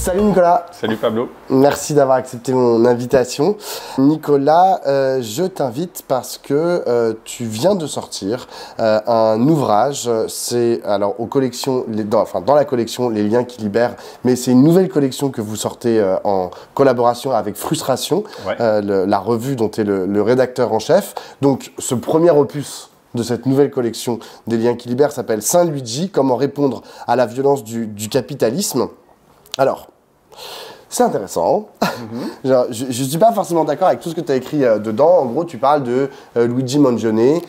Salut Nicolas. Salut Pablo. Merci d'avoir accepté mon invitation. Nicolas, je t'invite parce que tu viens de sortir un ouvrage. C'est alors dans la collection Les Liens qui libèrent, mais c'est une nouvelle collection que vous sortez en collaboration avec Frustration, Ouais. La revue dont tu es le rédacteur en chef. Donc ce premier opus de cette nouvelle collection des Liens qui libèrent s'appelle Saint-Luigi, comment répondre à la violence du capitalisme. Alors, c'est intéressant. Genre, je ne suis pas forcément d'accord avec tout ce que tu as écrit dedans. En gros, tu parles de Luigi Mangione,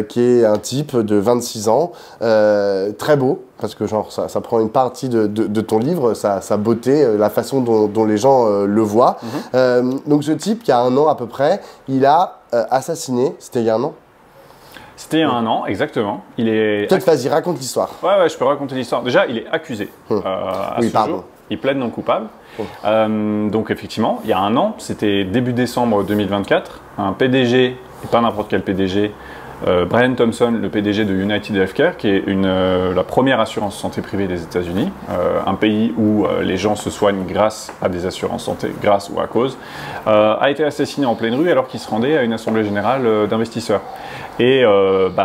qui est un type de 26 ans, très beau, parce que genre, ça prend une partie de ton livre, sa beauté, la façon dont les gens le voient. Donc ce type, qui a 1 an à peu près, il a assassiné, c'était il y a 1 an? C'était il y a 1 an, exactement. Il est... Peut-être, vas-y, raconte l'histoire. Ouais, je peux raconter l'histoire. Déjà, il est accusé à Oui, ce pardon. jour. Il plaide non coupable. Donc effectivement, il y a 1 an, c'était début décembre 2024, un PDG, et pas n'importe quel PDG, Brian Thompson, le PDG de United Healthcare, qui est la première assurance santé privée des États-Unis, un pays où les gens se soignent grâce à des assurances santé, grâce ou à cause, a été assassiné en pleine rue alors qu'il se rendait à une assemblée générale d'investisseurs. Et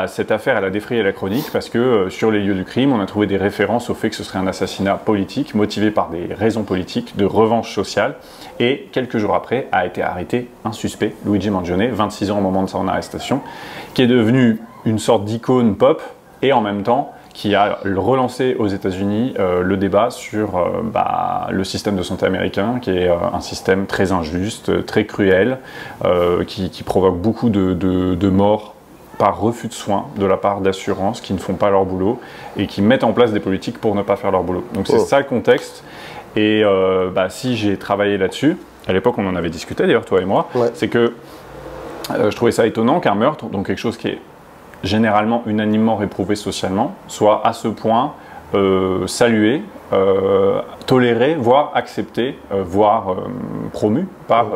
cette affaire, elle a défrayé la chronique parce que sur les lieux du crime, on a trouvé des références au fait que ce serait un assassinat politique, motivé par des raisons politiques, de revanche sociale. Et quelques jours après, a été arrêté un suspect, Luigi Mangione, 26 ans au moment de son arrestation, qui est devenu une sorte d'icône pop et en même temps qui a relancé aux États-Unis le débat sur le système de santé américain, qui est un système très injuste, très cruel, qui provoque beaucoup de morts par refus de soins de la part d'assurances qui ne font pas leur boulot et qui mettent en place des politiques pour ne pas faire leur boulot. Donc c'est ça le contexte. Et si j'ai travaillé là-dessus, à l'époque on en avait discuté d'ailleurs toi et moi, c'est que je trouvais ça étonnant qu'un meurtre, donc quelque chose qui est généralement unanimement réprouvé socialement, soit à ce point salué, toléré, voire accepté, voire promu par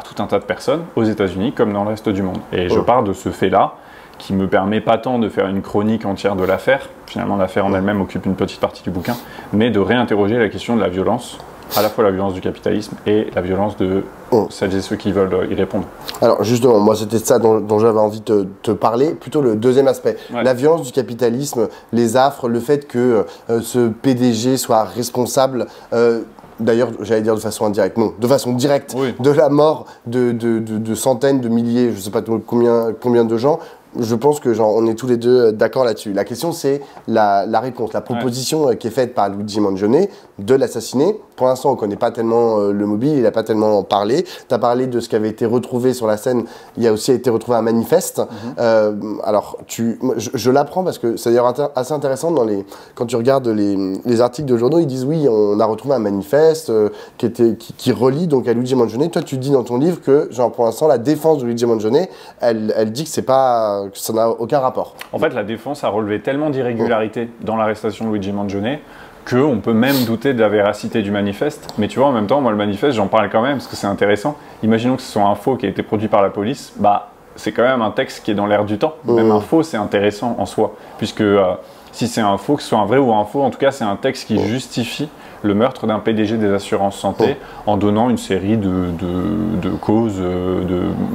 tout un tas de personnes aux États-Unis comme dans le reste du monde. Et je pars de ce fait-là qui me permet pas tant de faire une chronique entière de l'affaire, finalement l'affaire en elle-même occupe une petite partie du bouquin, mais de réinterroger la question de la violence, à la fois la violence du capitalisme et la violence de celles et ceux qui veulent y répondre. Alors justement, moi c'était ça dont j'avais envie de te parler, plutôt le deuxième aspect, la violence du capitalisme, les affres, le fait que ce PDG soit responsable, d'ailleurs j'allais dire de façon indirecte, non, de façon directe, de la mort de centaines, de milliers, je ne sais pas combien de gens. Je pense que on est tous les deux d'accord là-dessus. La question, c'est la réponse, la proposition qui est faite par Luigi Mangione de l'assassiner. Pour l'instant, on ne connaît pas tellement le mobile, il n'a pas tellement parlé. Tu as parlé de ce qui avait été retrouvé sur la scène. Il y a aussi été retrouvé un manifeste. Alors, je l'apprends parce que c'est d'ailleurs assez intéressant quand tu regardes les articles de journaux, ils disent oui, on a retrouvé un manifeste qui relie donc à Luigi Mangione. Toi, tu dis dans ton livre que, pour l'instant, la défense de Luigi Mangione, elle dit que c'est pas... que ça n'a aucun rapport. En fait, la défense a relevé tellement d'irrégularités dans l'arrestation de Luigi Mangione qu'on peut même douter de la véracité du manifeste. Mais tu vois, en même temps, moi, le manifeste, j'en parle quand même parce que c'est intéressant. Imaginons que ce soit un faux qui a été produit par la police, c'est quand même un texte qui est dans l'air du temps. Même un faux, c'est intéressant en soi, puisque si c'est un faux, que ce soit un vrai ou un faux, en tout cas, c'est un texte qui justifie le meurtre d'un PDG des assurances santé en donnant une série de causes,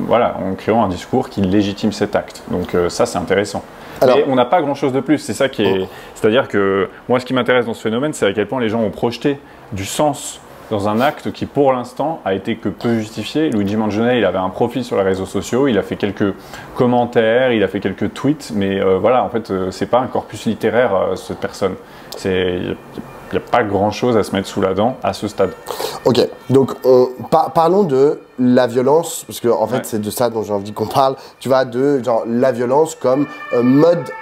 en créant un discours qui légitime cet acte. Donc ça, c'est intéressant. Alors, mais on n'a pas grand-chose de plus, c'est ça qui est... C'est-à-dire que moi, ce qui m'intéresse dans ce phénomène, c'est à quel point les gens ont projeté du sens dans un acte qui, pour l'instant, a été que peu justifié. Luigi Mangione, il avait un profil sur les réseaux sociaux, il a fait quelques commentaires, il a fait quelques tweets, mais en fait, c'est pas un corpus littéraire, cette personne. Il n'y a pas grand-chose à se mettre sous la dent à ce stade. Ok, donc parlons de la violence, parce que en fait c'est de ça dont j'ai envie qu'on parle. Tu vois, de la violence comme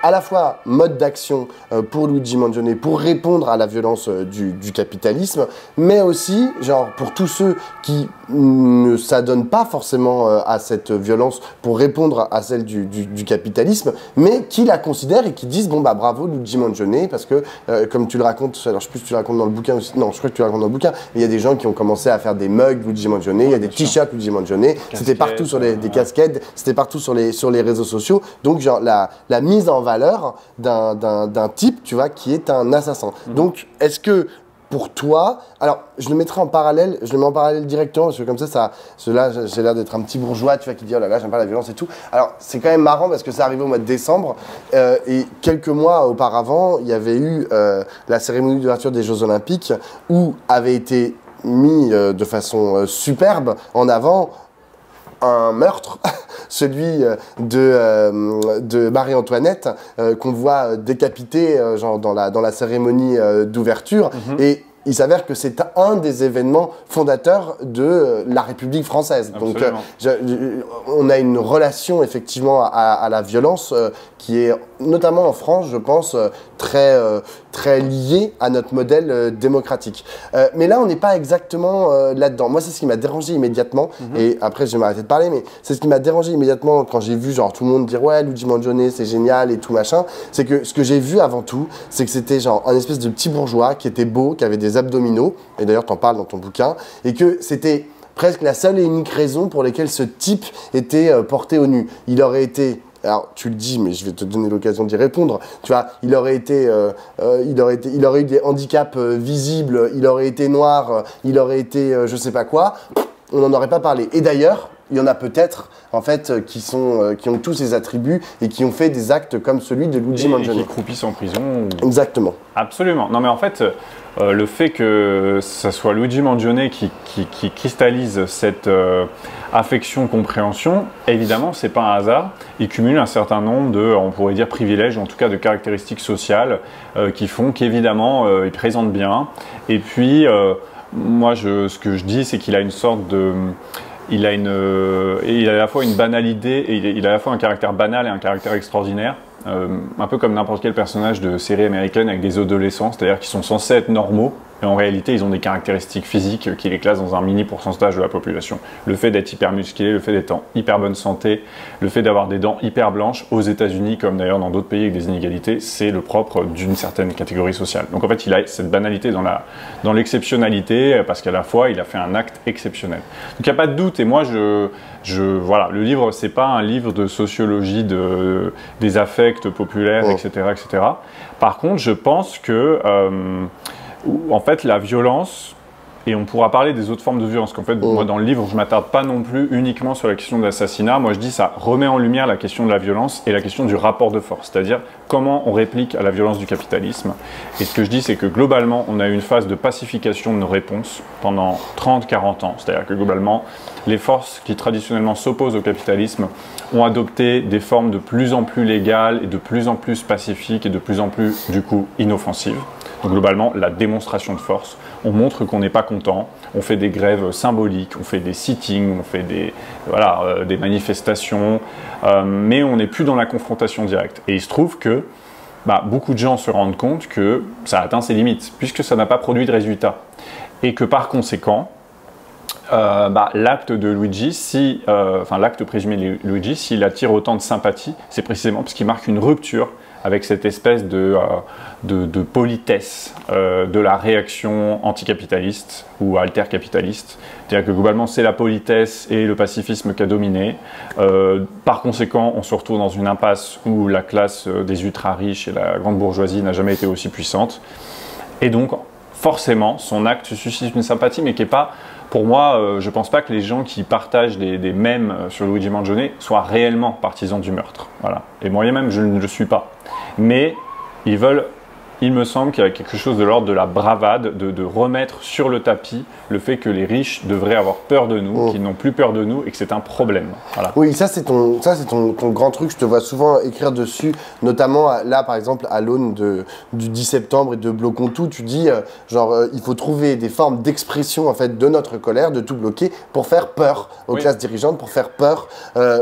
à la fois mode d'action pour Luigi Mangione pour répondre à la violence du capitalisme, mais aussi pour tous ceux qui ne s'adonnent pas forcément à cette violence pour répondre à celle du capitalisme, mais qui la considèrent et qui disent bravo Luigi Mangione, parce que comme tu le racontes, alors je sais plus si tu le racontes dans le bouquin aussi, non je crois que tu le racontes dans le bouquin, mais il y a des gens qui ont commencé à faire des mugs Luigi Mangione, il y a des t-shirts Luigi Mangione, c'était partout sur des casquettes, c'était partout sur les réseaux sociaux, donc la mise en valeur d'un type, tu vois, qui est un assassin. Donc est-ce que pour toi, alors je le mettrai en parallèle, je le mets en parallèle directement, parce que comme ça là j'ai l'air d'être un petit bourgeois, tu vois, qui dit oh là là, j'aime pas la violence et tout. Alors c'est quand même marrant parce que c'est arrivé au mois de décembre, et quelques mois auparavant, il y avait eu la cérémonie d'ouverture des Jeux Olympiques où avait été mis de façon superbe en avant un meurtre, celui de Marie-Antoinette, qu'on voit décapiter genre dans la cérémonie d'ouverture. Et il s'avère que c'est un des événements fondateurs de la République française. Absolument. Donc, on a une relation effectivement à la violence qui est, notamment en France, je pense, très liée à notre modèle démocratique. Mais là, on n'est pas exactement là-dedans. Moi, c'est ce qui m'a dérangé immédiatement. Et après, je vais m'arrêter de parler, mais c'est ce qui m'a dérangé immédiatement quand j'ai vu genre tout le monde dire « Ouais, Luigi Mangione, c'est génial et tout machin ». C'est que ce que j'ai vu avant tout, c'est que c'était genre un espèce de petit bourgeois qui était beau, qui avait des abdominaux, et d'ailleurs t'en parles dans ton bouquin, et que c'était presque la seule et unique raison pour laquelle ce type était porté au nu. Il aurait été, alors tu le dis, mais je vais te donner l'occasion d'y répondre, tu vois, il aurait eu des handicaps visibles, il aurait été noir, il aurait été je sais pas quoi, on n'en aurait pas parlé. Et d'ailleurs, il y en a peut-être en fait qui ont tous ces attributs et qui ont fait des actes comme celui de Luigi Mangione. Qui croupissent en prison. Exactement. Absolument. Non mais en fait, le fait que ça soit Luigi Mangione qui cristallise cette affection, compréhension, évidemment, c'est pas un hasard. Il cumule un certain nombre de, on pourrait dire, privilèges, en tout cas de caractéristiques sociales qui font qu'évidemment, il présente bien. Et puis, moi, ce que je dis, c'est qu'il a une sorte de... Il a à la fois une banalité, et il a à la fois un caractère banal et un caractère extraordinaire. Un peu comme n'importe quel personnage de série américaine avec des adolescents, c'est-à-dire qu'ils sont censés être normaux, mais en réalité ils ont des caractéristiques physiques qui les classent dans un mini pourcentage de la population. Le fait d'être hyper musclé, le fait d'être en hyper bonne santé, le fait d'avoir des dents hyper blanches, aux États-Unis comme d'ailleurs dans d'autres pays avec des inégalités, c'est le propre d'une certaine catégorie sociale. Donc en fait il a cette banalité dans l'exceptionnalité, parce qu'à la fois il a fait un acte exceptionnel. Donc il n'y a pas de doute, et moi voilà, le livre c'est pas un livre de sociologie des affects populaires, etc., etc. Par contre, je pense que en fait, la violence, et on pourra parler des autres formes de violence, qu'en fait, moi, dans le livre, je ne m'attarde pas non plus uniquement sur la question de l'assassinat. Moi, je dis ça remet en lumière la question de la violence et la question du rapport de force, c'est-à-dire comment on réplique à la violence du capitalisme. Et ce que je dis, c'est que globalement, on a eu une phase de pacification de nos réponses pendant 30-40 ans. C'est-à-dire que globalement, les forces qui traditionnellement s'opposent au capitalisme ont adopté des formes de plus en plus légales et de plus en plus pacifiques et de plus en plus, du coup, inoffensives. Donc globalement, la démonstration de force. On montre qu'on n'est pas content, on fait des grèves symboliques, on fait des sittings, on fait des manifestations, mais on n'est plus dans la confrontation directe. Et il se trouve que beaucoup de gens se rendent compte que ça a atteint ses limites, puisque ça n'a pas produit de résultat. Et que par conséquent, l'acte de Luigi, l'acte présumé de Luigi, s'il attire autant de sympathie, c'est précisément parce qu'il marque une rupture avec cette espèce de politesse de la réaction anticapitaliste ou altercapitaliste. C'est-à-dire que globalement, c'est la politesse et le pacifisme qui a dominé. Par conséquent, on se retrouve dans une impasse où la classe des ultra-riches et la grande bourgeoisie n'a jamais été aussi puissante. Et donc, forcément, son acte suscite une sympathie, mais qui n'est pas... Pour moi, je ne pense pas que les gens qui partagent des mèmes sur Luigi Mangione soient réellement partisans du meurtre. Voilà. Et moi-même, je ne le suis pas. Mais ils veulent, il me semble qu'il y a quelque chose de l'ordre de la bravade, de remettre sur le tapis le fait que les riches devraient avoir peur de nous, qu'ils n'ont plus peur de nous et que c'est un problème. Voilà. Oui, ça c'est ton grand truc, je te vois souvent écrire dessus, notamment là par exemple à l'aune du 10 septembre et de Bloquons tout, tu dis il faut trouver des formes d'expression en fait de notre colère, de tout bloquer pour faire peur aux classes dirigeantes, pour faire peur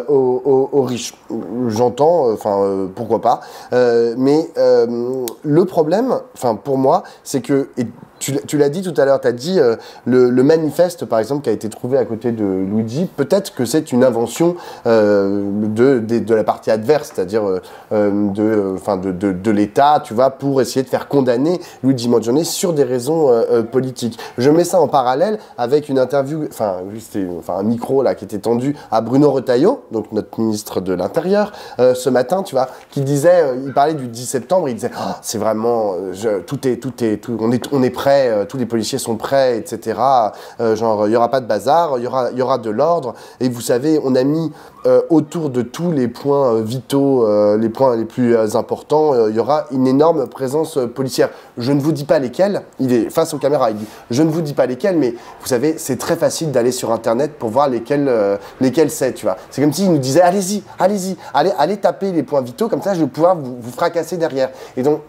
aux riches. J'entends, pourquoi pas, mais le problème, pour moi, c'est que, et tu l'as dit tout à l'heure, tu as dit le manifeste, par exemple, qui a été trouvé à côté de Luigi, peut-être que c'est une invention de la partie adverse, c'est-à-dire de l'État, tu vois, pour essayer de faire condamner Luigi Mangione sur des raisons politiques. Je mets ça en parallèle avec une interview, un micro là qui était tendu à Bruno Retailleau, donc notre ministre de l'Intérieur, ce matin, tu vois, qui disait, il parlait du 10 septembre, il disait, c'est vraiment, on est prêt prêts, tous les policiers sont prêts, etc. Genre, il n'y aura pas de bazar, il y aura de l'ordre. Et vous savez, on a mis autour de tous les points vitaux, les points les plus importants, il y aura une énorme présence policière. Je ne vous dis pas lesquels, il est face aux caméras, il dit je ne vous dis pas lesquels, mais vous savez, c'est très facile d'aller sur Internet pour voir lesquels c'est, tu vois. C'est comme s'il nous disait allez-y, allez taper les points vitaux, comme ça je vais pouvoir vous fracasser derrière. Et donc,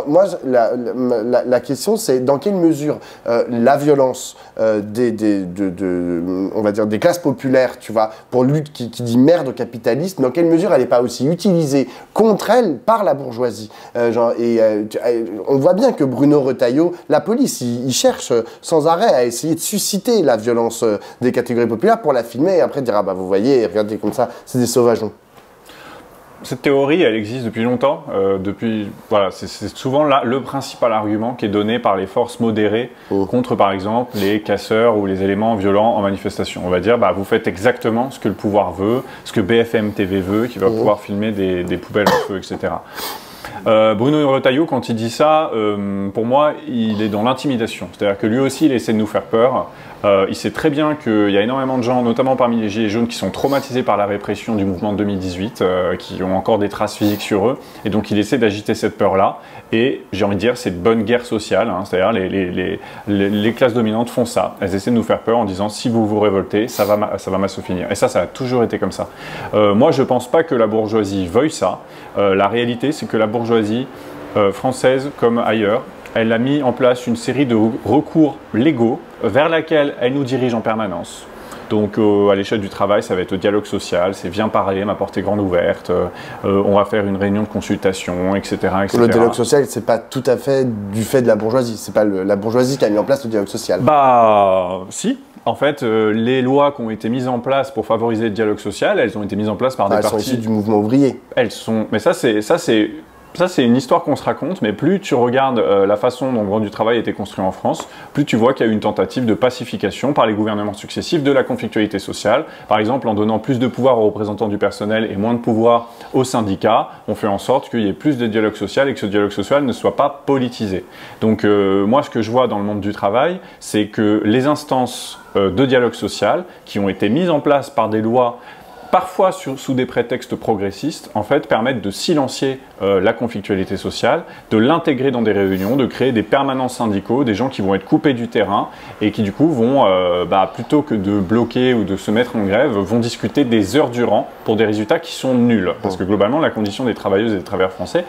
moi, la question, c'est dans quelle mesure la violence on va dire des classes populaires, tu vois, pour lutte qui dit merde au capitalisme, dans quelle mesure elle n'est pas aussi utilisée contre elle par la bourgeoisie. On voit bien que Bruno Retailleau, la police, il cherche sans arrêt à essayer de susciter la violence des catégories populaires pour la filmer et après dire ah bah vous voyez, regardez comme ça, c'est des sauvageons. Cette théorie, elle existe depuis longtemps. Voilà, c'est souvent là le principal argument qui est donné par les forces modérées contre, par exemple, les casseurs ou les éléments violents en manifestation. On va dire, bah, vous faites exactement ce que le pouvoir veut, ce que BFM TV veut, qui va pouvoir filmer des poubelles en feu, etc. Bruno Retailleau, quand il dit ça, pour moi, il est dans l'intimidation. C'est-à-dire que lui aussi, il essaie de nous faire peur. Il sait très bien qu'il y a énormément de gens, notamment parmi les Gilets jaunes, qui sont traumatisés par la répression du mouvement de 2018, qui ont encore des traces physiques sur eux. Et donc, il essaie d'agiter cette peur-là. Et j'ai envie de dire, c'est de bonne guerre sociale. Hein, c'est-à-dire, les classes dominantes font ça. Elles essaient de nous faire peur en disant, si vous vous révoltez, ça va mal se finir. Et ça a toujours été comme ça. Moi, je ne pense pas que la bourgeoisie veuille ça. La réalité, c'est que la bourgeoisie française, comme ailleurs, elle a mis en place une série de recours légaux vers laquelle elle nous dirige en permanence. Donc à l'échelle du travail, ça va être le dialogue social, c'est viens parler, ma porte est grande ouverte, on va faire une réunion de consultation, etc. Le dialogue social, c'est pas tout à fait du fait de la bourgeoisie, c'est pas la bourgeoisie qui a mis en place le dialogue social. Bah si. En fait, les lois qui ont été mises en place pour favoriser le dialogue social, elles ont été mises en place par des partis. Elles sont issues du mouvement ouvrier. Elles sont. Mais ça, c'est une histoire qu'on se raconte, mais plus tu regardes la façon dont le droit du travail a été construit en France, plus tu vois qu'il y a eu une tentative de pacification par les gouvernements successifs de la conflictualité sociale. Par exemple, en donnant plus de pouvoir aux représentants du personnel et moins de pouvoir aux syndicats, on fait en sorte qu'il y ait plus de dialogue social et que ce dialogue social ne soit pas politisé. Donc moi, ce que je vois dans le monde du travail, c'est que les instances de dialogue social qui ont été mises en place par des lois parfois sous des prétextes progressistes, en fait, permettent de silencier la conflictualité sociale, de l'intégrer dans des réunions, de créer des permanents syndicaux, des gens qui vont être coupés du terrain et qui, du coup, vont, plutôt que de bloquer ou de se mettre en grève, vont discuter des heures durant pour des résultats qui sont nuls. Parce que, globalement, la condition des travailleuses et des travailleurs français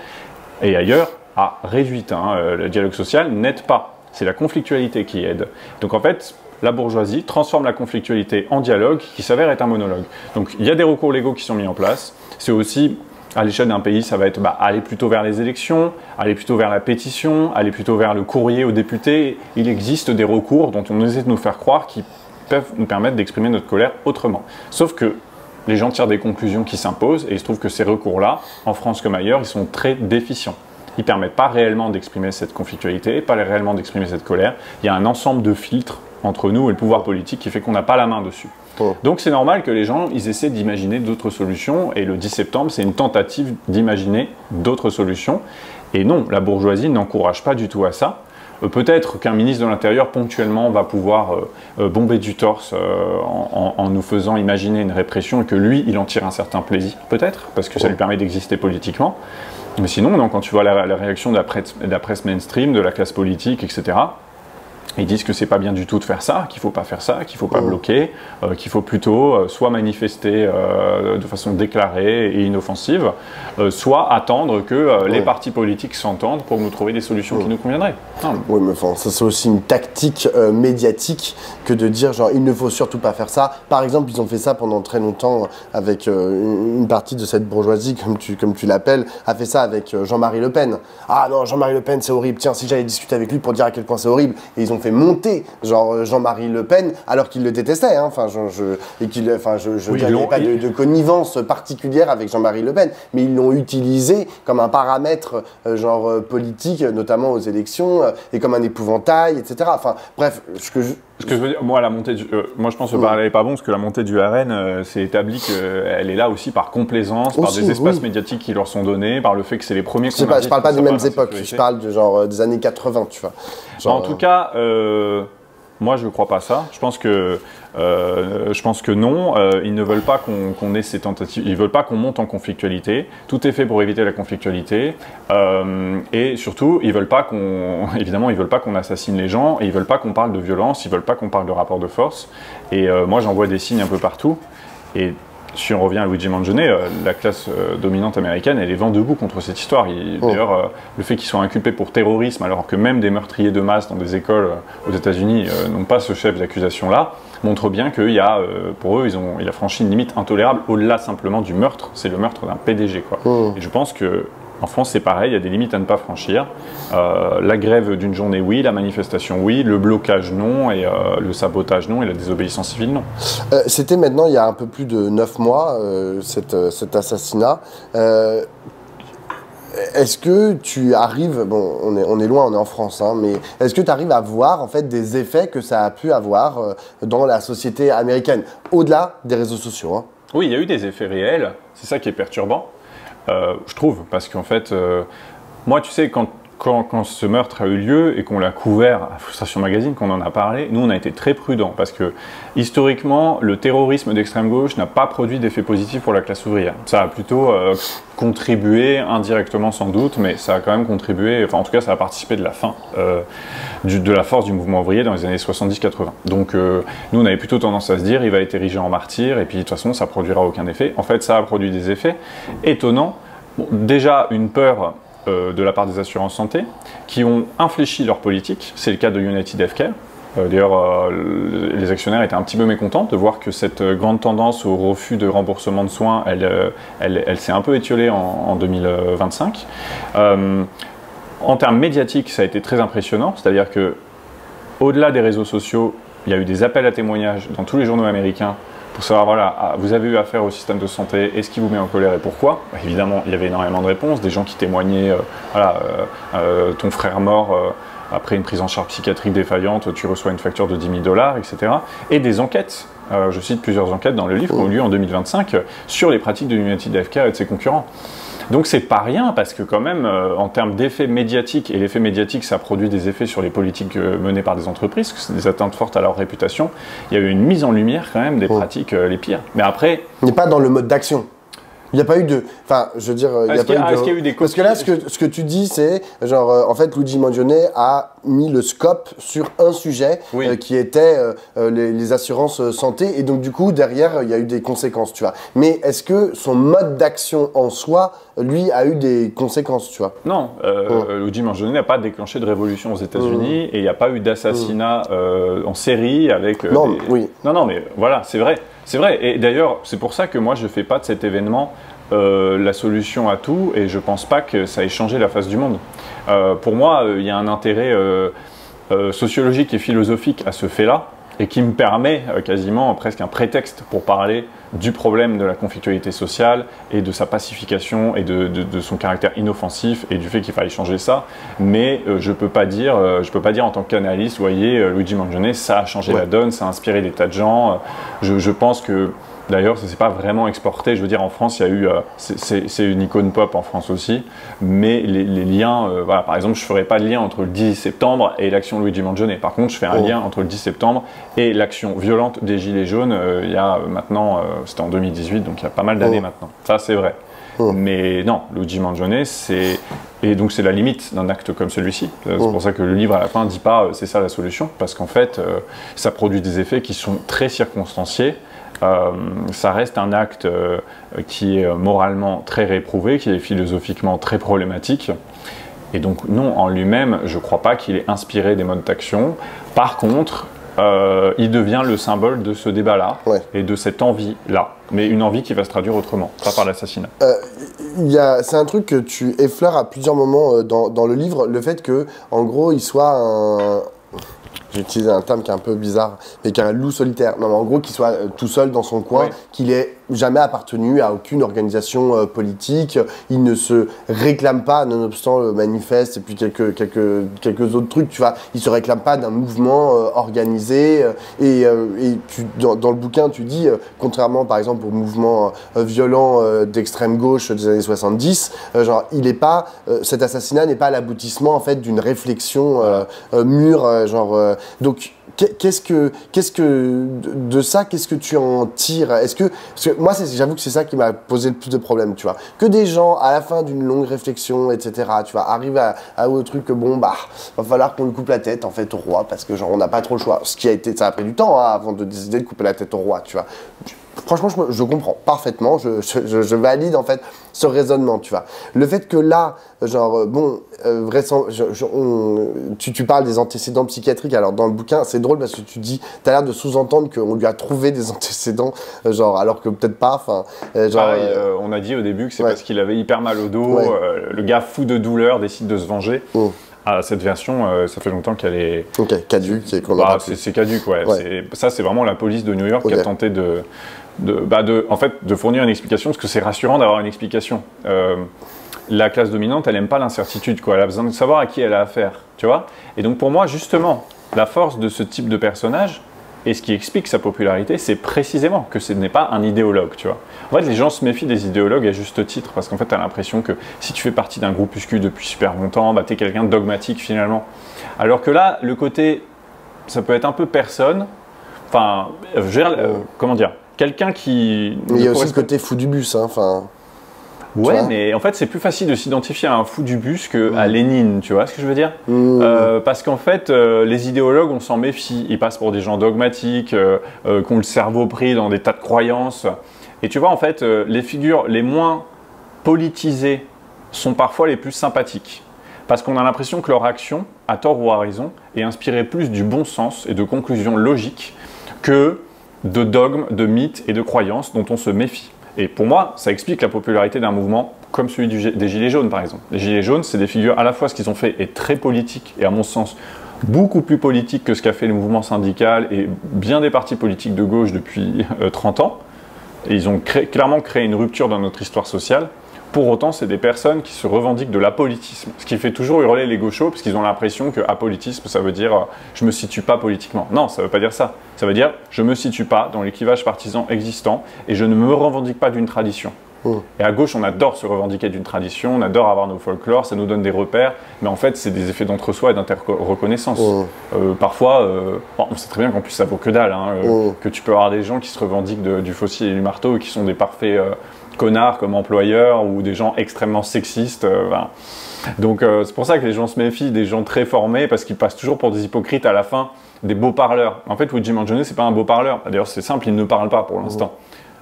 et ailleurs a réduit. Le dialogue social n'aide pas. C'est la conflictualité qui aide. Donc, en fait, la bourgeoisie transforme la conflictualité en dialogue qui s'avère être un monologue. Donc il y a des recours légaux qui sont mis en place. C'est aussi, à l'échelle d'un pays, ça va être aller plutôt vers les élections, aller plutôt vers la pétition, aller plutôt vers le courrier aux députés. Il existe des recours dont on essaie de nous faire croire qui peuvent nous permettre d'exprimer notre colère autrement. Sauf que les gens tirent des conclusions qui s'imposent et il se trouve que ces recours-là, en France comme ailleurs, ils sont très déficients. Ils ne permettent pas réellement d'exprimer cette conflictualité, pas réellement d'exprimer cette colère. Il y a un ensemble de filtres entre nous et le pouvoir politique qui fait qu'on n'a pas la main dessus. Donc c'est normal que les gens ils essaient d'imaginer d'autres solutions et le 10 septembre c'est une tentative d'imaginer d'autres solutions et non, la bourgeoisie n'encourage pas du tout à ça. Peut-être qu'un ministre de l'Intérieur ponctuellement va pouvoir bomber du torse en nous faisant imaginer une répression et que lui il en tire un certain plaisir, peut-être, parce que ça lui permet d'exister politiquement. Mais sinon, donc, quand tu vois la réaction de la presse mainstream, de la classe politique, etc., ils disent que c'est pas bien du tout de faire ça, qu'il faut pas faire ça, qu'il faut pas bloquer, qu'il faut plutôt soit manifester de façon déclarée et inoffensive, soit attendre que les partis politiques s'entendent pour nous trouver des solutions qui nous conviendraient. Oui, mais enfin, ça c'est aussi une tactique médiatique que de dire genre il ne faut surtout pas faire ça. Par exemple, ils ont fait ça pendant très longtemps avec une partie de cette bourgeoisie, comme tu l'appelles, a fait ça avec Jean-Marie Le Pen. Ah non, Jean-Marie Le Pen c'est horrible, tiens, si j'allais discuter avec lui pour dire à quel point c'est horrible, et ils ont fait monter genre Jean-Marie Le Pen alors qu'il le détestait, hein. Enfin, et qu'il, enfin, je n'avais pas de connivence particulière avec Jean-Marie Le Pen, mais ils l'ont utilisé comme un paramètre genre politique, notamment aux élections, et comme un épouvantail, etc. Enfin, bref, Ce que je veux dire, moi, moi je pense que le parallèle n'est pas bon, parce que la montée du RN, c'est établi qu'elle est là aussi par complaisance, par des espaces médiatiques qui leur sont donnés, par le fait que c'est les premiers qu'on je parle pas des mêmes époques, je parle de genre des années 80, tu vois. Genre, en tout cas, moi je ne crois pas ça. Je pense que non, ils ne veulent pas qu'on ait ces tentatives, ils ne veulent pas qu'on monte en conflictualité. Tout est fait pour éviter la conflictualité. Et surtout, évidemment, ils ne veulent pas qu'on assassine les gens, et ils ne veulent pas qu'on parle de violence, ils ne veulent pas qu'on parle de rapport de force. Et moi j'en vois des signes un peu partout. Et si on revient à Luigi Mangione, la classe dominante américaine, elle est vent debout contre cette histoire. D'ailleurs, le fait qu'ils soient inculpés pour terrorisme, alors que même des meurtriers de masse dans des écoles aux États-Unis n'ont pas ce chef d'accusation-là, montre bien qu'il y a, pour eux, il a franchi une limite intolérable au-delà simplement du meurtre. C'est le meurtre d'un PDG, quoi. Et je pense que en France, c'est pareil, il y a des limites à ne pas franchir. La grève d'une journée, oui. La manifestation, oui. Le blocage, non. Et le sabotage, non. Et la désobéissance civile, non. C'était maintenant, il y a un peu plus de 9 mois, cet assassinat. Est-ce que tu arrives, bon, on est loin, on est en France, hein, mais est-ce que tu arrives à voir en fait des effets que ça a pu avoir dans la société américaine, au-delà des réseaux sociaux, hein? Oui, il y a eu des effets réels. C'est ça qui est perturbant. Je trouve, parce qu'en fait, moi, tu sais, quand ce meurtre a eu lieu et qu'on l'a couvert à Frustration Magazine, qu'on en a parlé, nous, on a été très prudents, parce que, historiquement, le terrorisme d'extrême gauche n'a pas produit d'effet positif pour la classe ouvrière. Ça a plutôt contribué, indirectement sans doute, mais ça a quand même contribué, enfin, en tout cas, ça a participé de la fin de la force du mouvement ouvrier dans les années 70-80. Donc, nous, on avait plutôt tendance à se dire, il va être érigé en martyr, et puis, de toute façon, ça produira aucun effet. En fait, ça a produit des effets étonnants. Bon, déjà, une peur de la part des assurances santé, qui ont infléchi leur politique. C'est le cas de United Healthcare. D'ailleurs, les actionnaires étaient un petit peu mécontents de voir que cette grande tendance au refus de remboursement de soins, elle s'est un peu étiolée en 2025. En termes médiatiques, ça a été très impressionnant, c'est-à-dire que, au-delà des réseaux sociaux, il y a eu des appels à témoignages dans tous les journaux américains pour savoir, voilà, vous avez eu affaire au système de santé, est-ce qui vous met en colère et pourquoi? Évidemment, il y avait énormément de réponses, des gens qui témoignaient, ton frère mort, après une prise en charge psychiatrique défaillante, tu reçois une facture de 10 000 $, etc. Et des enquêtes, je cite plusieurs enquêtes dans le livre, qui ont eu lieu en 2025, sur les pratiques de United Healthcare et de ses concurrents. Donc c'est pas rien, parce que quand même, en termes d'effets médiatiques, et l'effet médiatique, ça produit des effets sur les politiques menées par des entreprises, c'est des atteintes fortes à leur réputation, il y a eu une mise en lumière quand même des pratiques les pires. Mais après... On n'est pas dans le mode d'action. Il n'y a pas eu de... Enfin, je veux dire... Est-ce qu'il y a eu des... Parce que là, ce que tu dis, c'est... Genre, en fait, Luigi Mangione a mis le scope sur un sujet qui était les assurances santé. Et donc, du coup, derrière, il y a eu des conséquences, tu vois. Mais est-ce que son mode d'action en soi, lui, a eu des conséquences, tu vois? Non. Luigi Mangione n'a pas déclenché de révolution aux États-Unis et il n'y a pas eu d'assassinat en série avec... Non, mais voilà, c'est vrai. C'est vrai, et d'ailleurs, c'est pour ça que moi, je ne fais pas de cet événement la solution à tout, et je ne pense pas que ça ait changé la face du monde. Pour moi, il y a un intérêt sociologique et philosophique à ce fait-là, et qui me permet quasiment presque un prétexte pour parler du problème de la conflictualité sociale et de sa pacification et de son caractère inoffensif et du fait qu'il fallait changer ça. Mais je peux pas dire en tant qu'analyste, vous voyez, Luigi Mangione, ça a changé la donne, ça a inspiré des tas de gens. Je pense que d'ailleurs, ça ne s'est pas vraiment exporté. Je veux dire, en France, il y a eu... c'est une icône pop en France aussi. Mais les liens... voilà, par exemple, je ne ferai pas de lien entre le 10 septembre et l'action Luigi Mangione. Par contre, je fais un lien entre le 10 septembre et l'action violente des Gilets jaunes. Il y a maintenant... c'était en 2018, donc il y a pas mal d'années maintenant. Ça, c'est vrai. Mais non, Luigi Mangione, c'est... Et donc, c'est la limite d'un acte comme celui-ci. C'est pour ça que le livre, à la fin, ne dit pas c'est ça la solution. Parce qu'en fait, ça produit des effets qui sont très circonstanciés. Ça reste un acte qui est moralement très réprouvé, qui est philosophiquement très problématique. Et donc non, en lui-même, je ne crois pas qu'il ait inspiré des modes d'action. Par contre, il devient le symbole de ce débat-là et de cette envie-là. Mais une envie qui va se traduire autrement, pas par l'assassinat. C'est un truc que tu effleures à plusieurs moments dans le livre, le fait que, en gros, il soit j'ai utilisé un terme qui est un peu bizarre, mais qui est un loup solitaire. Non, mais en gros, qu'il soit tout seul dans son coin, qu'il ait jamais appartenu à aucune organisation politique, il ne se réclame pas, nonobstant le manifeste et puis quelques autres trucs, tu vois, il se réclame pas d'un mouvement organisé dans le bouquin tu dis, contrairement par exemple au mouvement violent d'extrême gauche des années 70, genre il est pas, cet assassinat n'est pas l'aboutissement en fait d'une réflexion mûre, donc qu'est-ce que de ça, qu'est-ce que tu en tires? Parce que moi, j'avoue que c'est ça qui m'a posé le plus de problèmes, tu vois. Que des gens, à la fin d'une longue réflexion, etc., tu vois, arrivent au truc que bon, bah, va falloir qu'on lui coupe la tête, en fait, au roi, parce que genre, on n'a pas trop le choix. Ça a pris du temps, hein, avant de décider de couper la tête au roi, tu vois. Franchement, je comprends parfaitement, je valide en fait ce raisonnement, tu vois. Le fait que là, genre, tu parles des antécédents psychiatriques, alors dans le bouquin, c'est drôle parce que tu dis, tu as l'air de sous-entendre qu'on lui a trouvé des antécédents, genre, alors que peut-être pas, enfin... on a dit au début que c'est parce qu'il avait hyper mal au dos, le gars fou de douleur décide de se venger. Ah, cette version, ça fait longtemps qu'elle est... Ok, caduque. C'est caduque, ouais. Ça, c'est vraiment la police de New York qui a tenté de fournir une explication, parce que c'est rassurant d'avoir une explication. La classe dominante, elle n'aime pas l'incertitude, quoi. Elle a besoin de savoir à qui elle a affaire, tu vois. Et donc, pour moi, justement, la force de ce type de personnage, et ce qui explique sa popularité, c'est précisément que ce n'est pas un idéologue, tu vois. En fait, les gens se méfient des idéologues à juste titre, parce qu'en fait, tu as l'impression que si tu fais partie d'un groupuscule depuis super longtemps, bah, tu es quelqu'un de dogmatique, finalement. Alors que là, le côté, ça peut être un peu personne, enfin, comment dire, quelqu'un qui... Mais il y a aussi le côté fou du bus, hein, enfin... Ouais, mais en fait, c'est plus facile de s'identifier à un fou du bus qu'à Lénine, tu vois ce que je veux dire? Parce qu'en fait, les idéologues, on s'en méfie. Ils passent pour des gens dogmatiques, qui ont le cerveau pris dans des tas de croyances. Et tu vois, en fait, les figures les moins politisées sont parfois les plus sympathiques. Parce qu'on a l'impression que leur action, à tort ou à raison, est inspirée plus du bon sens et de conclusions logiques que de dogmes, de mythes et de croyances dont on se méfie. Et pour moi, ça explique la popularité d'un mouvement comme celui des Gilets jaunes, par exemple. Les Gilets jaunes, c'est des figures, à la fois ce qu'ils ont fait est très politique, et à mon sens, beaucoup plus politique que ce qu'a fait le mouvement syndical et bien des partis politiques de gauche depuis 30 ans. Et ils ont clairement créé une rupture dans notre histoire sociale. Pour autant, c'est des personnes qui se revendiquent de l'apolitisme, ce qui fait toujours hurler les gauchos, parce qu'ils ont l'impression que apolitisme, ça veut dire je me situe pas politiquement. Non, ça veut pas dire ça. Ça veut dire je me situe pas dans les clivages partisans existants et je ne me revendique pas d'une tradition. Et à gauche, on adore se revendiquer d'une tradition, on adore avoir nos folklores, ça nous donne des repères, mais en fait, c'est des effets d'entre-soi et d'inter-reconnaissance. Parfois, on sait très bien qu'en plus, ça vaut que dalle, hein, que tu peux avoir des gens qui se revendiquent du fossile et du marteau et qui sont des parfaits connards comme employeurs ou des gens extrêmement sexistes. Donc, c'est pour ça que les gens se méfient des gens très formés parce qu'ils passent toujours pour des hypocrites à la fin, des beaux parleurs. En fait, Luigi Mangione, c'est pas un beau parleur. D'ailleurs, c'est simple, il ne parle pas pour l'instant.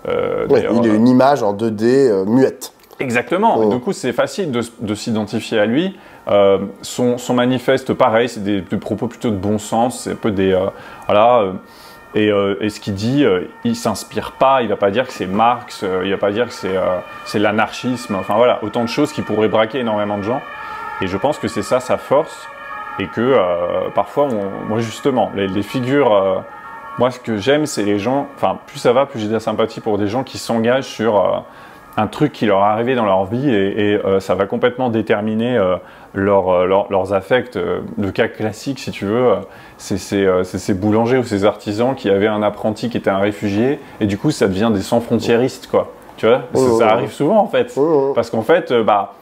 Il est une image en 2D muette. Exactement. Et du coup, c'est facile de s'identifier à lui. Son manifeste, pareil, c'est des propos plutôt de bon sens. C'est un peu des... Et ce qu'il dit, il s'inspire pas. Il va pas dire que c'est Marx. Il va pas dire que c'est l'anarchisme. Enfin voilà, autant de choses qui pourraient braquer énormément de gens. Et je pense que c'est ça sa force. Et que parfois, moi justement, les figures... moi, ce que j'aime, c'est les gens... Enfin, plus ça va, plus j'ai de la sympathie pour des gens qui s'engagent sur un truc qui leur est arrivé dans leur vie et ça va complètement déterminer leurs affects. Le cas classique, si tu veux, c'est ces boulangers ou ces artisans qui avaient un apprenti qui était un réfugié et du coup, ça devient des sans-frontiéristes, quoi. Tu vois, ça arrive souvent en fait. Parce qu'en fait,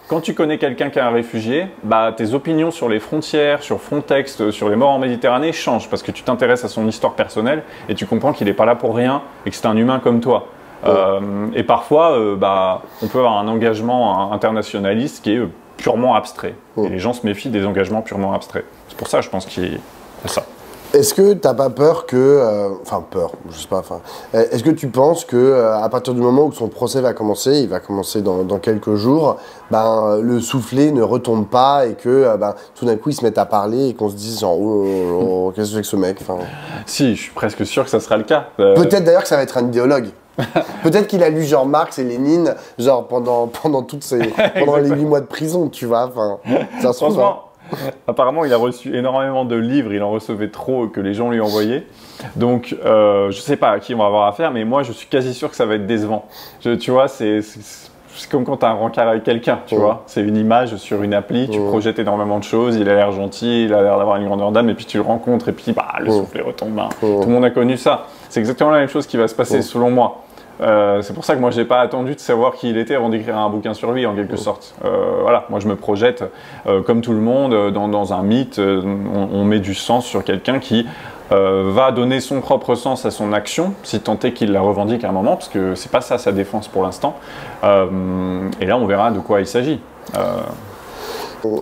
quand tu connais quelqu'un qui est un réfugié, tes opinions sur les frontières, sur Frontex, sur les morts en Méditerranée changent parce que tu t'intéresses à son histoire personnelle et tu comprends qu'il n'est pas là pour rien et que c'est un humain comme toi. Et parfois, on peut avoir un engagement internationaliste qui est purement abstrait. Et les gens se méfient des engagements purement abstraits. C'est pour ça, je pense qu'il y a ça. Est-ce que tu n'as pas peur que... Enfin, peur, je sais pas. Est-ce que tu penses que à partir du moment où son procès va commencer, il va commencer dans quelques jours, le soufflet ne retombe pas et que tout d'un coup, ils se mettent à parler et qu'on se dise genre, qu'est-ce que c'est que ce mec? Si, je suis presque sûr que ça sera le cas. Peut-être d'ailleurs que ça va être un idéologue. Peut-être qu'il a lu genre Marx et Lénine genre pendant les 8 mois de prison, tu vois. Ça se franchement, Apparemment, il a reçu énormément de livres, il en recevait trop que les gens lui envoyaient. Donc, je sais pas à qui on va avoir affaire, mais moi, je suis quasi sûr que ça va être décevant. Tu vois, c'est comme quand tu as un rencard avec quelqu'un, tu vois. C'est une image sur une appli, tu projettes énormément de choses, il a l'air gentil, il a l'air d'avoir une grandeur d'âme, et puis tu le rencontres, et puis bah, le soufflet retombe. Tout le monde a connu ça. C'est exactement la même chose qui va se passer, selon moi. C'est pour ça que moi, j'ai pas attendu de savoir qui il était avant d'écrire un bouquin sur lui, en quelque sorte. Voilà, moi, je me projette, comme tout le monde, dans un mythe. On met du sens sur quelqu'un qui va donner son propre sens à son action, si tant est qu'il la revendique à un moment, parce que c'est pas ça sa défense pour l'instant. Et là, on verra de quoi il s'agit.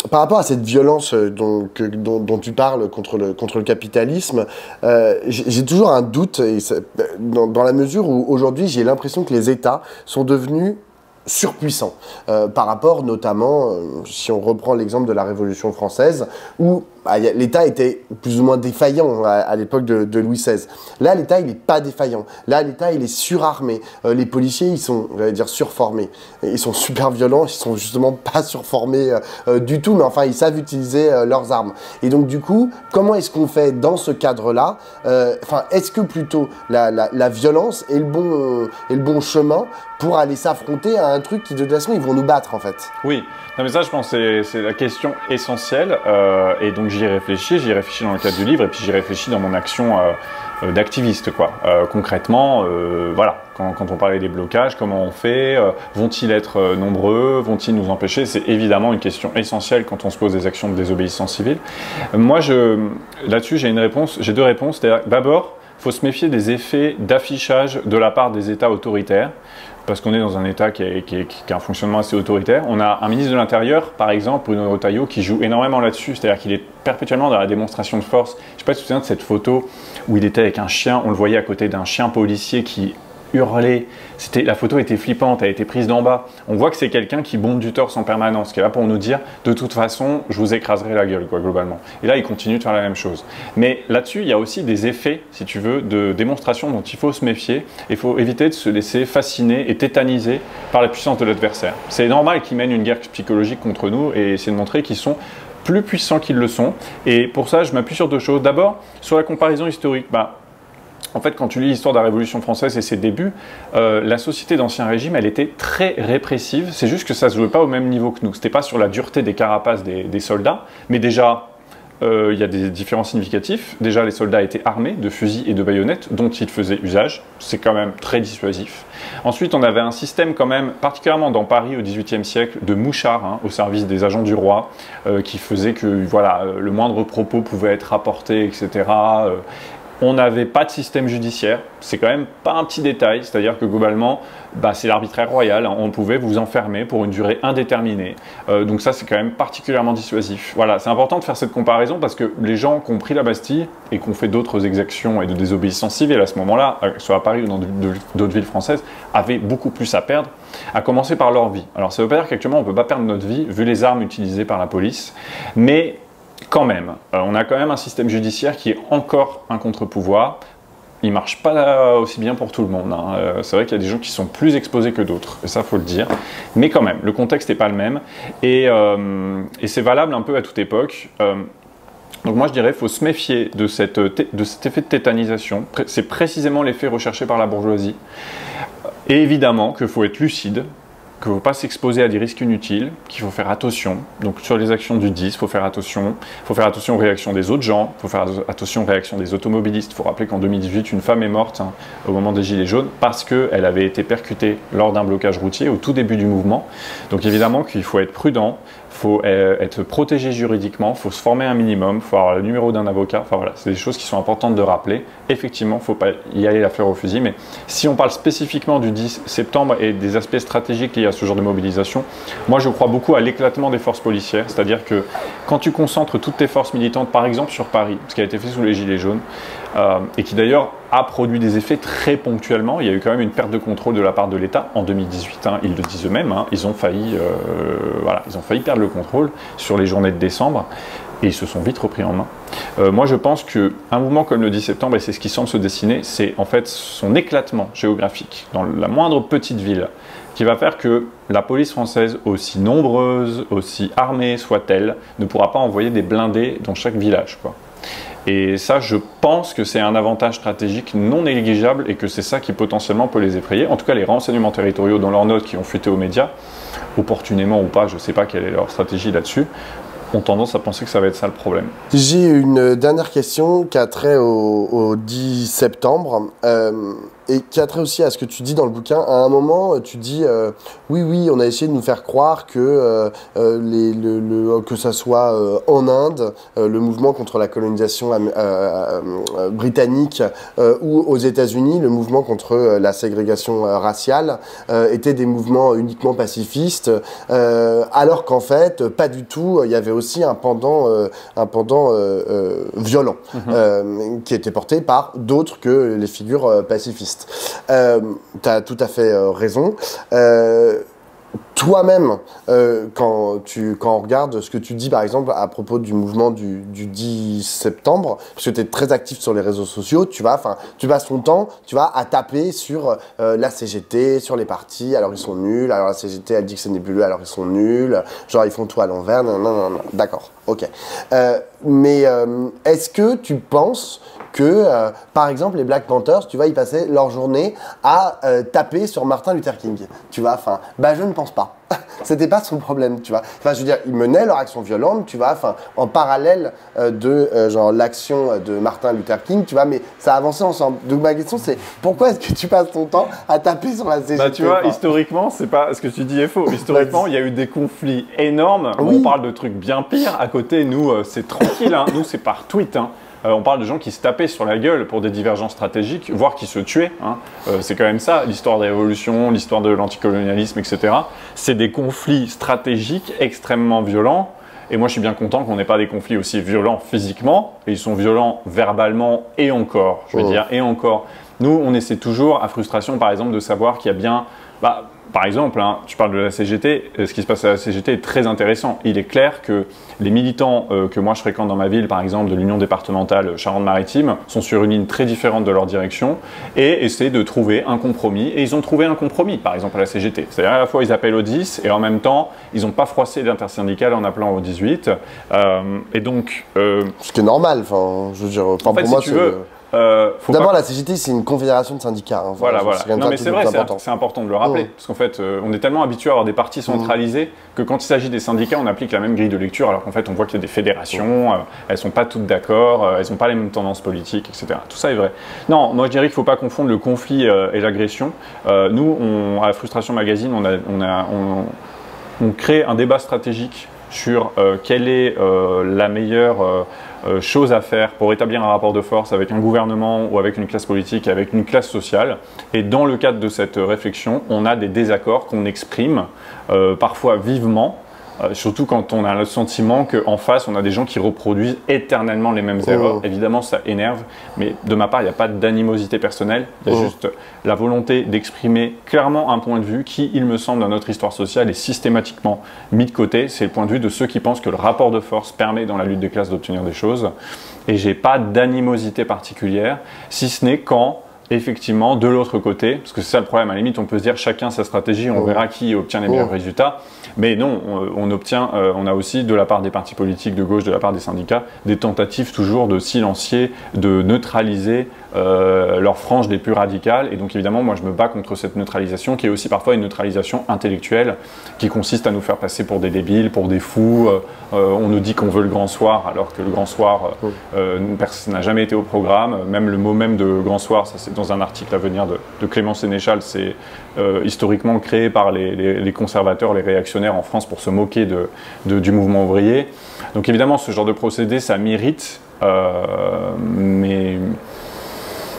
Par rapport à cette violence dont tu parles contre le capitalisme, j'ai toujours un doute dans la mesure où aujourd'hui j'ai l'impression que les États sont devenus surpuissants par rapport notamment, si on reprend l'exemple de la Révolution française, où l'État était plus ou moins défaillant à l'époque de Louis XVI. Là, l'État, il n'est pas défaillant. Là, l'État, il est surarmé. Les policiers, ils sont, j'allais dire, surformés. Ils sont super violents, ils sont justement pas surformés du tout, mais enfin, ils savent utiliser leurs armes. Et donc, du coup, comment est-ce qu'on fait dans ce cadre-là? Est-ce que plutôt la violence est le bon chemin pour aller s'affronter à un truc qui, de toute façon, ils vont nous battre, en fait? Oui. Non, mais ça, je pense que c'est la question essentielle. Et donc, j'y réfléchis dans le cadre du livre, et puis j'y réfléchis dans mon action d'activiste, quoi. Concrètement, voilà, quand on parlait des blocages, comment on fait? Vont-ils être nombreux? Vont-ils nous empêcher? C'est évidemment une question essentielle quand on se pose des actions de désobéissance civile. Moi, là-dessus, j'ai deux réponses. D'abord, il faut se méfier des effets d'affichage de la part des États autoritaires, parce qu'on est dans un État qui a un fonctionnement assez autoritaire. On a un ministre de l'Intérieur, par exemple, Bruno Retailleau, qui joue énormément là-dessus, c'est-à-dire qu'il est perpétuellement dans la démonstration de force. Je ne sais pas si tu te souviens de cette photo où il était avec un chien, on le voyait à côté d'un chien policier qui hurlait. La photo était flippante, elle a été prise d'en bas. On voit que c'est quelqu'un qui bombe du torse en permanence, qui est là pour nous dire de toute façon, je vous écraserai la gueule, quoi, globalement. Et là, il continue de faire la même chose. Mais là-dessus, il y a aussi des effets, si tu veux, de démonstration dont il faut se méfier. Il faut éviter de se laisser fasciner et tétaniser par la puissance de l'adversaire. C'est normal qu'ils mènent une guerre psychologique contre nous et essayer de montrer qu'ils sont plus puissants qu'ils le sont. Et pour ça, je m'appuie sur deux choses. D'abord, sur la comparaison historique. En fait, quand tu lis l'histoire de la Révolution française et ses débuts, la société d'Ancien Régime, elle était très répressive. C'est juste que ça ne se jouait pas au même niveau que nous. Ce n'était pas sur la dureté des carapaces des soldats, mais déjà, il y a des différences significatifs. Déjà, les soldats étaient armés de fusils et de baïonnettes dont ils faisaient usage. C'est quand même très dissuasif. Ensuite, on avait un système quand même, particulièrement dans Paris au XVIIIe siècle, de mouchards au service des agents du roi, qui faisait que voilà, le moindre propos pouvait être rapporté, etc. On n'avait pas de système judiciaire, c'est quand même pas un petit détail, c'est-à-dire que globalement, c'est l'arbitraire royal, on pouvait vous enfermer pour une durée indéterminée. Donc ça, c'est quand même particulièrement dissuasif. Voilà, c'est important de faire cette comparaison parce que les gens qui ont pris la Bastille et qui ont fait d'autres exactions et de désobéissance civile à ce moment-là, soit à Paris ou dans d'autres villes françaises, avaient beaucoup plus à perdre, à commencer par leur vie. Alors ça ne veut pas dire qu'actuellement, on ne peut pas perdre notre vie, vu les armes utilisées par la police, mais quand même, on a quand même un système judiciaire qui est encore un contre-pouvoir. Il ne marche pas aussi bien pour tout le monde. C'est vrai qu'il y a des gens qui sont plus exposés que d'autres, et ça, il faut le dire. Mais quand même, le contexte n'est pas le même. Et c'est valable un peu à toute époque. Donc moi, je dirais qu'il faut se méfier de cet effet de tétanisation. C'est précisément l'effet recherché par la bourgeoisie. Et évidemment qu'il faut être lucide, qu'il ne faut pas s'exposer à des risques inutiles, qu'il faut faire attention. Donc sur les actions du 10, il faut faire attention. Il faut faire attention aux réactions des autres gens, il faut faire attention aux réactions des automobilistes. Il faut rappeler qu'en 2018, une femme est morte au moment des Gilets jaunes parce qu'elle avait été percutée lors d'un blocage routier au tout début du mouvement. Donc évidemment qu'il faut être prudent, il faut être protégé juridiquement, il faut se former un minimum, il faut avoir le numéro d'un avocat. Enfin voilà, c'est des choses qui sont importantes de rappeler. Effectivement, il ne faut pas y aller la fleur au fusil, mais si on parle spécifiquement du 10 septembre et des aspects stratégiques liés à ce genre de mobilisation, moi je crois beaucoup à l'éclatement des forces policières, c'est-à-dire que quand tu concentres toutes tes forces militantes, par exemple sur Paris, ce qui a été fait sous les Gilets jaunes, et qui d'ailleurs a produit des effets très ponctuellement. Il y a eu quand même une perte de contrôle de la part de l'État en 2018. Ils le disent eux-mêmes, ils ont failli perdre le contrôle sur les journées de décembre et ils se sont vite repris en main. Moi, je pense qu'un mouvement comme le 10 septembre, et c'est ce qui semble se dessiner, c'est en fait son éclatement géographique dans la moindre petite ville qui va faire que la police française, aussi nombreuse, aussi armée soit-elle, ne pourra pas envoyer des blindés dans chaque village, quoi. Et ça, je pense que c'est un avantage stratégique non négligeable et que c'est ça qui potentiellement peut les effrayer. En tout cas, les renseignements territoriaux dans leurs notes qui ont fuité aux médias, opportunément ou pas, je ne sais pas quelle est leur stratégie là-dessus, ont tendance à penser que ça va être ça le problème. J'ai une dernière question qui a trait au 10 septembre et qui a trait aussi à ce que tu dis dans le bouquin. À un moment, tu dis oui, on a essayé de nous faire croire que que ça soit en Inde, le mouvement contre la colonisation britannique ou aux États-Unis, le mouvement contre la ségrégation raciale, étaient des mouvements uniquement pacifistes, alors qu'en fait, pas du tout. Il y avait aussi un pendant violent qui était porté par d'autres que les figures pacifistes. Tu as tout à fait raison. Toi-même, quand on regarde ce que tu dis, par exemple, à propos du mouvement du 10 septembre, parce que tu es très actif sur les réseaux sociaux, tu passes ton temps, à taper sur la CGT, sur les partis, alors ils sont nuls, alors la CGT, elle dit que c'est nébuleux, alors ils sont nuls, genre ils font tout à l'envers, non, d'accord, ok. Mais est-ce que tu penses que, par exemple, les Black Panthers, ils passaient leur journée à taper sur Martin Luther King, je ne pense pas. C'était pas son problème, je veux dire, ils menaient leur action violente, en parallèle de l'action de Martin Luther King, mais ça avançait ensemble. Donc ma question c'est, pourquoi est-ce que tu passes ton temps à taper sur la CGT? Tu vois, historiquement, c'est pas ce que tu dis est faux. Historiquement, il y a eu des conflits énormes. Oui. On parle de trucs bien pires. À côté, nous, c'est tranquille. Hein. Nous, c'est par tweet. Hein. On parle de gens qui se tapaient sur la gueule pour des divergences stratégiques, voire qui se tuaient. Hein. C'est quand même ça, l'histoire des révolutions, l'histoire de l'anticolonialisme, etc. C'est des conflits stratégiques extrêmement violents. Et moi, je suis bien content qu'on n'ait pas des conflits aussi violents physiquement. Et ils sont violents verbalement et encore. Je veux dire, et encore. Nous, on essaie toujours, à Frustration, par exemple, de savoir qu'il y a bien... par exemple, hein, tu parles de la CGT, ce qui se passe à la CGT est très intéressant. Il est clair que les militants que moi je fréquente dans ma ville, par exemple de l'Union départementale Charente-Maritime, sont sur une ligne très différente de leur direction et essaient de trouver un compromis. Et ils ont trouvé un compromis, par exemple à la CGT. C'est-à-dire à la fois ils appellent au 10 et en même temps ils n'ont pas froissé l'intersyndicale en appelant au 18. Et donc... Ce qui est normal, je veux dire, en fait, pour moi si tu veux, d'abord, la CGT, c'est une confédération de syndicats. Hein. Voilà. Non, mais c'est vrai, c'est important de le rappeler. Parce qu'en fait, on est tellement habitué à avoir des partis centralisés que quand il s'agit des syndicats, on applique la même grille de lecture, alors qu'en fait, on voit qu'il y a des fédérations, elles ne sont pas toutes d'accord, elles n'ont pas les mêmes tendances politiques, etc. Tout ça est vrai. Non, moi je dirais qu'il ne faut pas confondre le conflit et l'agression. Nous, à Frustration Magazine, on crée un débat stratégique sur quelle est la meilleure chose à faire pour établir un rapport de force avec un gouvernement ou avec une classe politique, avec une classe sociale. Et dans le cadre de cette réflexion, on a des désaccords qu'on exprime parfois vivement, surtout quand on a le sentiment qu'en face, on a des gens qui reproduisent éternellement les mêmes erreurs. Évidemment, ça énerve, mais de ma part, il n'y a pas d'animosité personnelle. Il y a juste la volonté d'exprimer clairement un point de vue qui, il me semble, dans notre histoire sociale, est systématiquement mis de côté. C'est le point de vue de ceux qui pensent que le rapport de force permet, dans la lutte des classes, d'obtenir des choses. Et je n'ai pas d'animosité particulière, si ce n'est quand... effectivement, de l'autre côté, parce que c'est ça le problème, à la limite, on peut se dire chacun sa stratégie, on verra qui obtient les meilleurs résultats, mais non, on a aussi de la part des partis politiques de gauche, de la part des syndicats, des tentatives toujours de silencier, de neutraliser leurs franges les plus radicales, et donc évidemment, moi je me bats contre cette neutralisation, qui est aussi parfois une neutralisation intellectuelle, qui consiste à nous faire passer pour des débiles, pour des fous, on nous dit qu'on veut le grand soir, alors que le grand soir n'a jamais été au programme, même le mot même de grand soir, ça c'est dans un article à venir de Clément Sénéchal, c'est historiquement créé par les conservateurs, les réactionnaires en France pour se moquer du mouvement ouvrier. Donc évidemment, ce genre de procédé, ça m'irrite, mais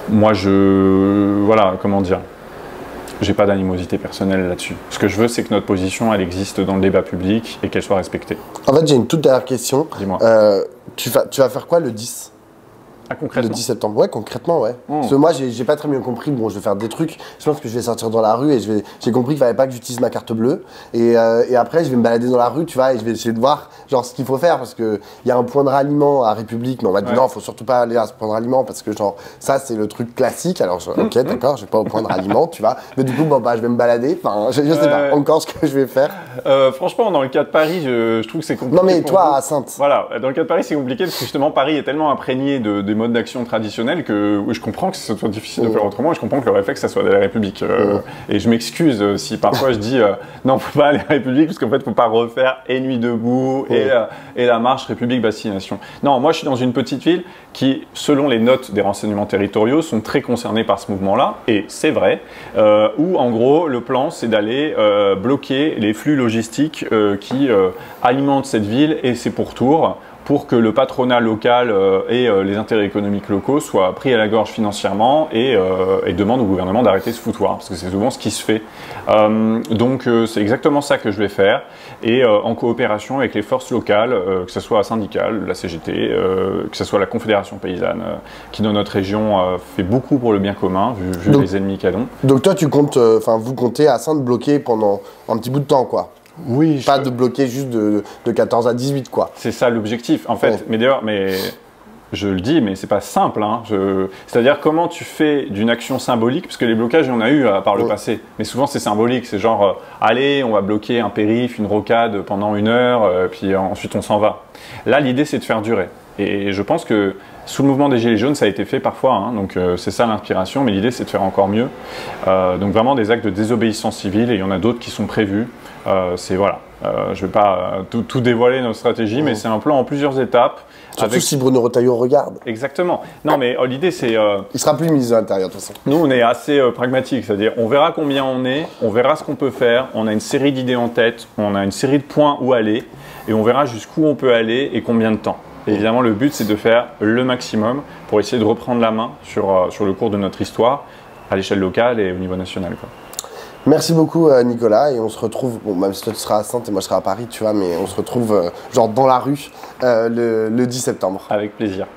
moi, voilà, comment dire, j'ai pas d'animosité personnelle là-dessus. Ce que je veux, c'est que notre position, elle existe dans le débat public et qu'elle soit respectée. En fait, j'ai une toute dernière question. Dis-moi. Tu vas faire quoi le 10 ? Ah, concrètement. Le 10 septembre, ouais, concrètement, ouais. Parce que moi, j'ai pas très bien compris. Bon, je vais faire des trucs. Je pense que je vais sortir dans la rue et j'ai compris qu'il fallait pas que j'utilise ma carte bleue. Et après, je vais me balader dans la rue, tu vois, et je vais essayer de voir genre ce qu'il faut faire parce que il y a un point de ralliement à République, mais on m'a dit non, faut surtout pas aller à ce point de ralliement parce que genre ça c'est le truc classique. Alors ok, d'accord, je vais pas au point de ralliement, tu vois. Mais du coup, bon bah je vais me balader. Enfin, je sais pas encore ce que je vais faire. Franchement, dans le cas de Paris, je trouve que c'est compliqué. Non mais toi à Sainte. Voilà, dans le cas de Paris, c'est compliqué parce que justement Paris est tellement imprégné des modes d'action traditionnels que je comprends que ce soit difficile de faire autrement et je comprends que le réflexe, ça soit de la République. Et je m'excuse si parfois je dis non, faut pas aller à la République parce qu'en fait, faut pas refaire et Nuit debout et la marche République-Vaccination. Non, moi je suis dans une petite ville qui, selon les notes des renseignements territoriaux, sont très concernés par ce mouvement-là, et c'est vrai, où en gros le plan c'est d'aller bloquer les flux logistiques qui alimentent cette ville et ses pourtours, pour que le patronat local et les intérêts économiques locaux soient pris à la gorge financièrement et demandent au gouvernement d'arrêter ce foutoir, parce que c'est souvent ce qui se fait. Donc c'est exactement ça que je vais faire, et en coopération avec les forces locales, que ce soit la syndicale, la CGT, que ce soit la Confédération paysanne, qui dans notre région fait beaucoup pour le bien commun, vu les ennemis qu'elles ont. Donc toi tu comptes, vous comptez à Sainte bloquer pendant un petit bout de temps quoi? Oui. Pas de bloquer juste de 14 à 18 quoi. C'est ça l'objectif en fait. Mais d'ailleurs, je le dis, mais c'est pas simple. Hein. C'est-à-dire comment tu fais d'une action symbolique, parce que les blocages, il y en a eu par le passé, mais souvent c'est symbolique. C'est genre, allez, on va bloquer un périph', une rocade pendant 1 heure, puis ensuite on s'en va. Là, l'idée c'est de faire durer. Et je pense que sous le mouvement des Gilets jaunes, ça a été fait parfois, hein, donc c'est ça l'inspiration, mais l'idée c'est de faire encore mieux. Donc vraiment des actes de désobéissance civile, et il y en a d'autres qui sont prévus. Voilà, je ne vais pas tout dévoiler notre stratégie, mais c'est un plan en plusieurs étapes. Surtout si Bruno Retailleau regarde. Exactement. Non, mais l'idée c'est... Il sera plus ministre de l'Intérieur de toute façon. Nous, on est assez pragmatique, c'est-à-dire on verra combien on est, on verra ce qu'on peut faire, on a une série d'idées en tête, on a une série de points où aller, et on verra jusqu'où on peut aller et combien de temps. Et évidemment, le but, c'est de faire le maximum pour essayer de reprendre la main sur le cours de notre histoire, à l'échelle locale et au niveau national, quoi. Merci beaucoup Nicolas, et on se retrouve, bon, même si toi tu seras à Sainte et moi je serai à Paris, tu vois, mais on se retrouve genre dans la rue le 10 septembre. Avec plaisir.